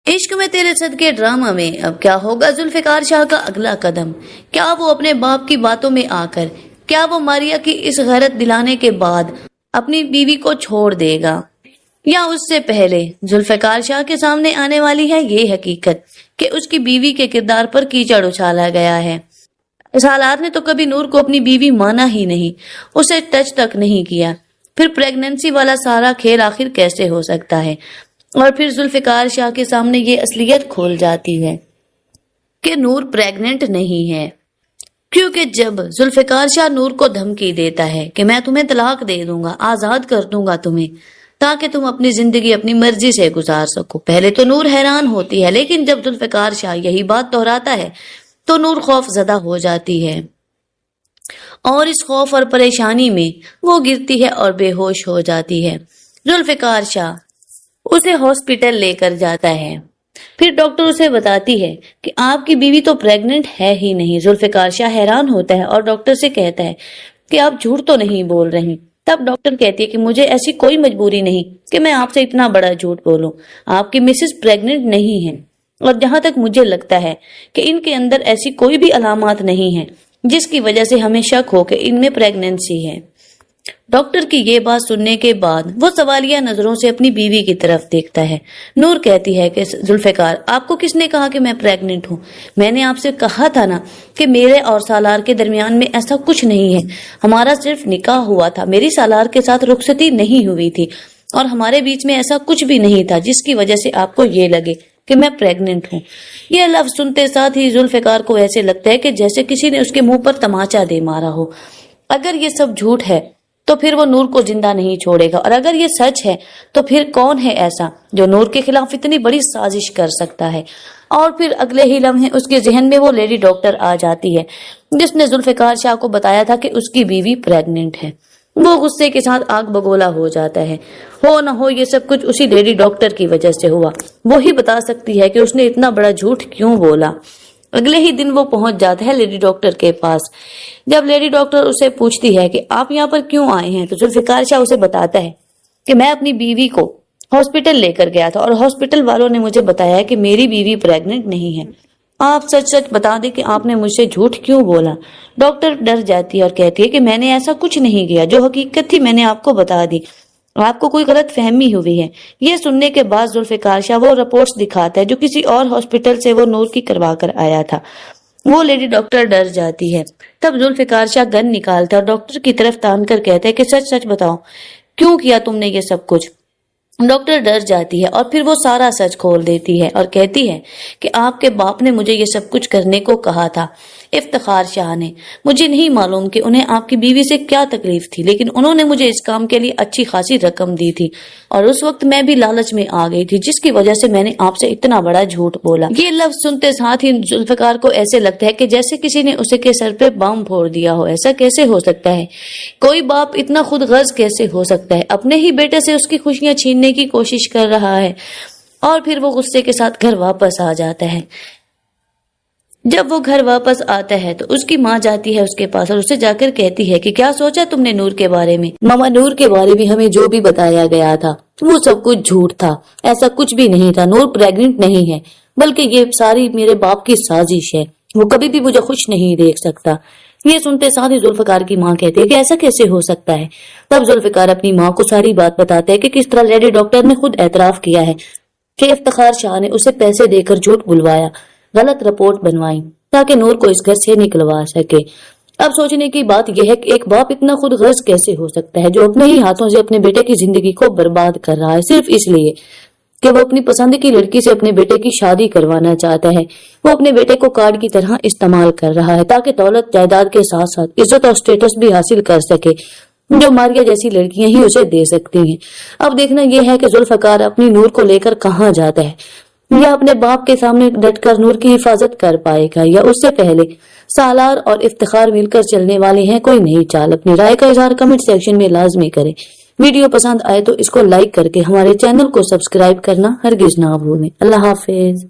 عشق میں تیرے صدقے ڈرامہ میں اب کیا ہوگا ذوالفقار شاہ کا اگلا قدم؟ کیا وہ اپنے باپ کی باتوں میں آ کر کیا وہ ماریا کی اس غیرت دلانے کے بعد اپنی بیوی کو چھوڑ دے گا، یا اس سے پہلے ذوالفقار شاہ کے سامنے آنے والی ہے یہ حقیقت کہ اس کی بیوی کے کردار پر کیچڑ اچھالا گیا ہے۔ سالار نے تو کبھی نور کو اپنی بیوی مانا ہی نہیں، اسے ٹچ تک نہیں کیا، پھر پریگننسی والا سارا کھیل آخر کیسے ہو سکتا ہے؟ اور پھر ذوالفقار شاہ کے سامنے یہ اصلیت کھول جاتی ہے کہ نور پریگننٹ نہیں ہے، کیونکہ جب ذوالفقار شاہ نور کو دھمکی دیتا ہے کہ میں تمہیں طلاق دے دوں گا، آزاد کر دوں گا تمہیں، تاکہ تم اپنی زندگی اپنی مرضی سے گزار سکو، پہلے تو نور حیران ہوتی ہے، لیکن جب ذوالفقار شاہ یہی بات دہراتا ہے تو نور خوف زدہ ہو جاتی ہے، اور اس خوف اور پریشانی میں وہ گرتی ہے اور بے ہوش ہو جاتی ہے۔ ذوالفقار شاہ اسے ہاسپٹل لے کر جاتا ہے، پھر ڈاکٹر اسے بتاتی ہے کہ آپ کی بیوی تو پریگننٹ ہے ہی نہیں۔ ذوالفقار شاہ حیران ہوتا ہے اور ڈاکٹر سے کہتا ہے کہ آپ جھوٹ تو نہیں بول رہی۔ تب ڈاکٹر کہتی ہے کہ مجھے ایسی کوئی مجبوری نہیں کہ میں آپ سے اتنا بڑا جھوٹ بولوں، آپ کی مسز پریگننٹ نہیں ہے، اور جہاں تک مجھے لگتا ہے کہ ان کے اندر ایسی کوئی بھی علامات نہیں ہیں جس کی وجہ سے ہمیں شک ہو کہ ان میں پریگننسی ہے۔ ڈاکٹر کی یہ بات سننے کے بعد وہ سوالیہ نظروں سے اپنی بیوی کی طرف دیکھتا ہے۔ نور کہتی ہے کہ ذوالفقار، آپ کو کس نے کہا کہ میں پریگننٹ ہوں؟ میں نے آپ سے کہا تھا نا کہ میرے اور سالار کے درمیان میں ایسا کچھ نہیں ہے، ہمارا صرف نکاح ہوا تھا، میری سالار کے ساتھ رخصتی نہیں ہوئی تھی، اور ہمارے بیچ میں ایسا کچھ بھی نہیں تھا جس کی وجہ سے آپ کو یہ لگے کہ میں پریگننٹ ہوں۔ یہ لفظ سنتے ساتھ ہی ذوالفقار کو ایسے لگتا ہے کہ جیسے کسی نے اس کے منہ پر تماچا دے مارا ہو۔ اگر یہ سب جھوٹ ہے تو پھر وہ نور کو زندہ نہیں چھوڑے گا، اور اگر یہ سچ ہے تو پھر کون ہے ایسا جو نور کے خلاف اتنی بڑی سازش کر سکتا ہے؟ اور پھر اگلے ہی لمحے اس کے ذہن میں وہ لیڈی ڈاکٹر آ جاتی ہے جس نے ذوالفقار شاہ کو بتایا تھا کہ اس کی بیوی پریگننٹ ہے۔ وہ غصے کے ساتھ آگ بگولا ہو جاتا ہے۔ ہو نہ ہو یہ سب کچھ اسی لیڈی ڈاکٹر کی وجہ سے ہوا، وہی بتا سکتی ہے کہ اس نے اتنا بڑا جھوٹ کیوں بولا۔ اگلے ہی دن وہ پہنچ جاتا ہے لیڈی ڈاکٹر کے پاس۔ جب لیڈی ڈاکٹر اسے پوچھتی ہے کہ آپ یہاں پر کیوں آئے ہیں تو ذوالفقار شاہ اسے بتاتا ہے کہ میں اپنی بیوی کو ہاسپٹل لے کر گیا تھا، اور ہاسپٹل والوں نے مجھے بتایا کہ میری بیوی پریگننٹ نہیں ہے۔ آپ سچ سچ بتا دیں کہ آپ نے مجھ سے جھوٹ کیوں بولا۔ ڈاکٹر ڈر جاتی ہے اور کہتی ہے کہ میں نے ایسا کچھ نہیں کیا، جو حقیقت تھی میں نے آپ کو بتا دی، آپ کو کوئی غلط فہمی ہوئی ہے۔ یہ سننے کے بعد ذوالفقار شاہ وہ رپورٹس دکھاتا ہے جو کسی اور ہاسپٹل سے وہ نور کی کروا کر آیا تھا۔ وہ لیڈی ڈاکٹر ڈر جاتی ہے۔ تب ذوالفقار شاہ گن نکالتا ہے اور ڈاکٹر کی طرف تان کر کہتا ہے کہ سچ سچ بتاؤ، کیوں کیا تم نے یہ سب کچھ؟ ڈاکٹر ڈر جاتی ہے اور پھر وہ سارا سچ کھول دیتی ہے اور کہتی ہے کہ آپ کے باپ نے مجھے یہ سب کچھ کرنے کو کہا تھا، افتخار شاہ نے۔ مجھے نہیں معلوم کہ انہیں آپ کی بیوی سے کیا تکلیف تھی، لیکن انہوں نے مجھے اس کام کے لیے اچھی خاصی رقم دی تھی، اور اس وقت میں بھی لالچ میں آ گئی تھی، جس کی وجہ سے میں نے آپ سے اتنا بڑا جھوٹ بولا۔ یہ لفظ سنتے ساتھ ہی ذوالفقار کو ایسے لگتا ہے کہ جیسے کسی نے اسے کے سر پہ بم پھوڑ دیا ہو۔ ایسا کیسے ہو سکتا ہے؟ کوئی باپ اتنا خود غرض کیسے ہو سکتا ہے؟ اپنے ہی بیٹے سے اس کی خوشیاں چھیننے کی کوشش کر رہا ہے۔ اور پھر وہ غصے کے ساتھ گھر واپس آ جاتا ہے۔ جب وہ گھر واپس آتا ہے تو اس کی ماں جاتی ہے اس کے پاس اور اسے جا کر کہتی ہے کہ کیا سوچا تم نے نور کے بارے میں؟ ماما، نور کے بارے میں ہمیں جو بھی بتایا گیا تھا وہ سب کچھ جھوٹ تھا، ایسا کچھ بھی نہیں تھا، نور پریگننٹ نہیں ہے، بلکہ یہ ساری میرے باپ کی سازش ہے، وہ کبھی بھی مجھے خوش نہیں دیکھ سکتا۔ یہ سنتے ساتھ ہی ذوالفقار کی ماں کہتی ہے کہ ایسا کیسے ہو سکتا ہے؟ تب ذوالفقار اپنی ماں کو ساری بات بتاتا ہے کہ کس طرح لیڈی ڈاکٹر نے خود اعتراف کیا ہے کہ افتخار شاہ نے اسے پیسے دے کر جھوٹ بلوایا، غلط رپورٹ بنوائی تاکہ نور کو اس گھر سے نکلوا سکے۔ اب سوچنے کی بات یہ ہے کہ ایک باپ اتنا خود غرض کیسے ہو سکتا ہے جو اپنے ہی ہاتھوں سے اپنے بیٹے کی زندگی کو برباد کر رہا ہے، صرف اس لیے کہ وہ اپنی پسند کی لڑکی سے اپنے بیٹے کی شادی کروانا چاہتا ہے۔ وہ اپنے بیٹے کو کارڈ کی طرح استعمال کر رہا ہے تاکہ دولت جائیداد کے ساتھ ساتھ عزت اور سٹیٹس بھی حاصل کر سکے، جو ماریا جیسی لڑکیاں ہی اسے دے سکتی ہیں۔ اب دیکھنا یہ ہے کہ ذوالفقار اپنی نور کو لے کر کہاں جاتا ہے، یا اپنے باپ کے سامنے ڈٹ کر نور کی حفاظت کر پائے گا، یا اس سے پہلے سالار اور افتخار مل کر چلنے والے ہیں کوئی نئی چال۔ اپنی رائے کا اظہار کمنٹ سیکشن میں لازمی کریں۔ ویڈیو پسند آئے تو اس کو لائک کر کے ہمارے چینل کو سبسکرائب کرنا ہرگز نہ بھولیں۔ اللہ حافظ۔